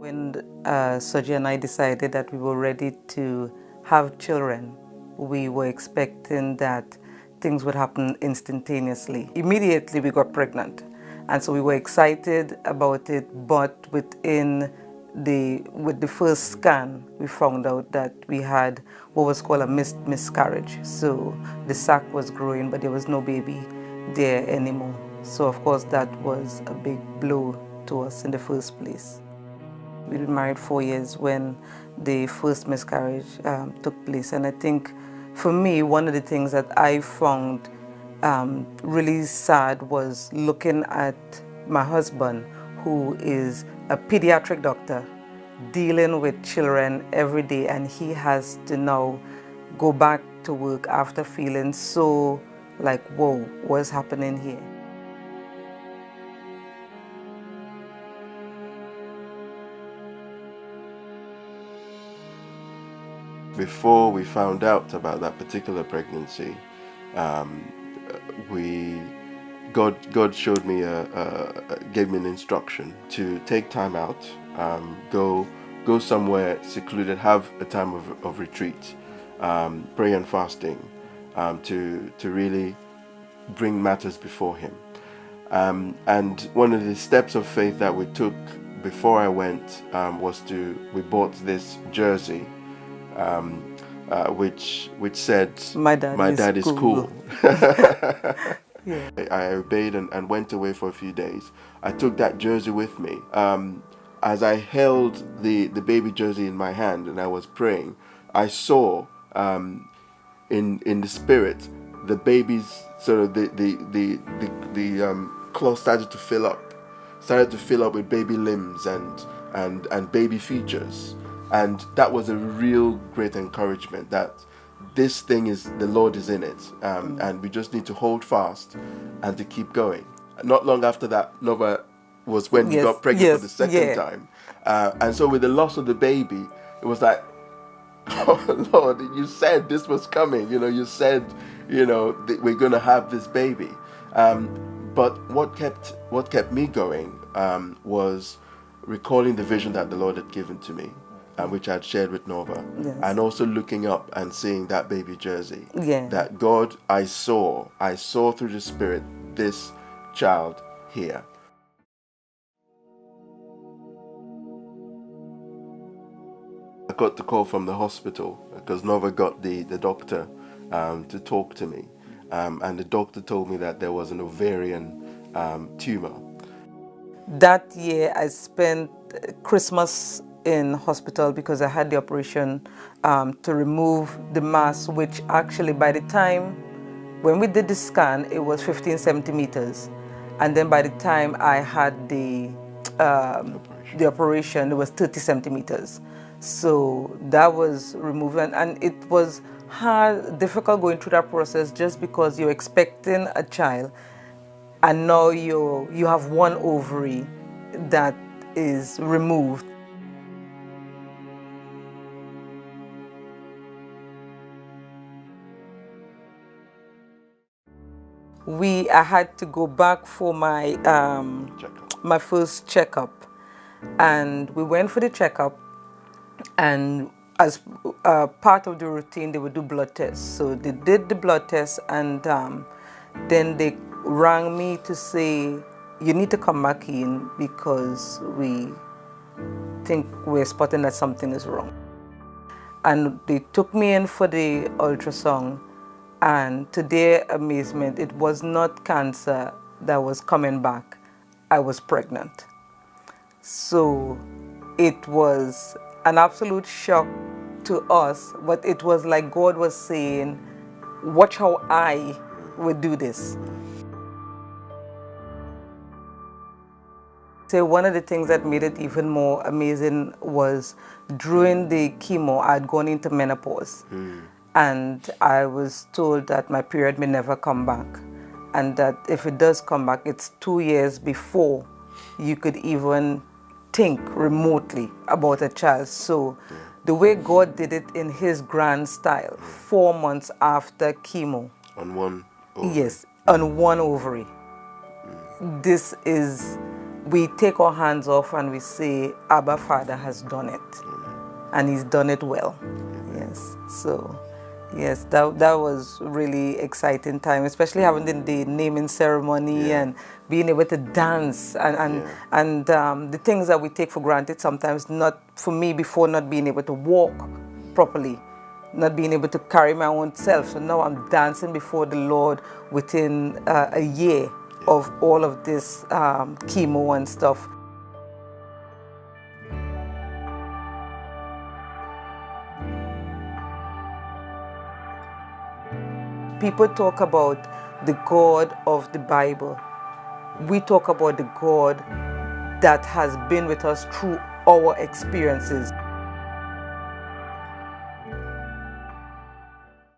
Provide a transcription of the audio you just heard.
When Soji and I decided that we were ready to have children, we were expecting that things would happen instantaneously. Immediately we got pregnant, and so we were excited about it, but with the first scan we found out that we had what was called a miscarriage. So the sac was growing, but there was no baby there anymore. So of course that was a big blow to us in the first place. We'd been married 4 years when the first miscarriage took place. And I think for me, one of the things that I found really sad was looking at my husband, who is a pediatric doctor, dealing with children every day, and he has to now go back to work after feeling so like, whoa, what's happening here? Before we found out about that particular pregnancy, God showed me gave me an instruction to take time out, go somewhere secluded, have a time of retreat, prayer and fasting, to really bring matters before Him. And one of the steps of faith that we took before I went was we bought this jersey, which said, "My dad is cool." Yeah. I obeyed and went away for a few days. I took that jersey with me. As I held the baby jersey in my hand and I was praying, I saw in the spirit the baby's sort of the cloth started to fill up with baby limbs and baby features. And that was a real great encouragement that this thing the Lord is in it, and we just need to hold fast and to keep going. Not long after that, Norva was when you got pregnant for the second time. And so with the loss of the baby, it was like, oh Lord, you said this was coming. You said, that we're going to have this baby. But what kept me going was recalling the vision that the Lord had given to me, which I had shared with Norva, and also looking up and seeing that baby jersey. That God, I saw through the Spirit this child here. I got the call from the hospital because Norva got the doctor to talk to me, and the doctor told me that there was an ovarian tumor. That year I spent Christmas in hospital because I had the operation to remove the mass, which actually by the time when we did the scan it was 15 centimeters, and then by the time I had the operation it was 30 centimeters. So that was removed, and it was difficult going through that process just because you're expecting a child and now you have one ovary that is removed. I had to go back for my my first checkup, and we went for the checkup, and as part of the routine they would do blood tests. So they did the blood test, and then they rang me to say, you need to come back in because we think we're spotting that something is wrong. And they took me in for the ultrasound, and to their amazement, it was not cancer that was coming back. I was pregnant. So it was an absolute shock to us, but it was like God was saying, watch how I would do this. So one of the things that made it even more amazing was during the chemo, I had gone into menopause. And I was told that my period may never come back, and that if it does come back, it's 2 years before you could even think remotely about a child. So the way God did it in His grand style, 4 months after chemo. On one ovary. Yes, on one ovary. This is we take our hands off and we say, Abba Father has done it. And he's done it well. Yes. So, yes, that was really exciting time, especially having the naming ceremony and being able to dance and the things that we take for granted sometimes, not for me before, not being able to walk properly, not being able to carry my own self. So now I'm dancing before the Lord within a year of all of this chemo and stuff. People talk about the God of the Bible. We talk about the God that has been with us through our experiences.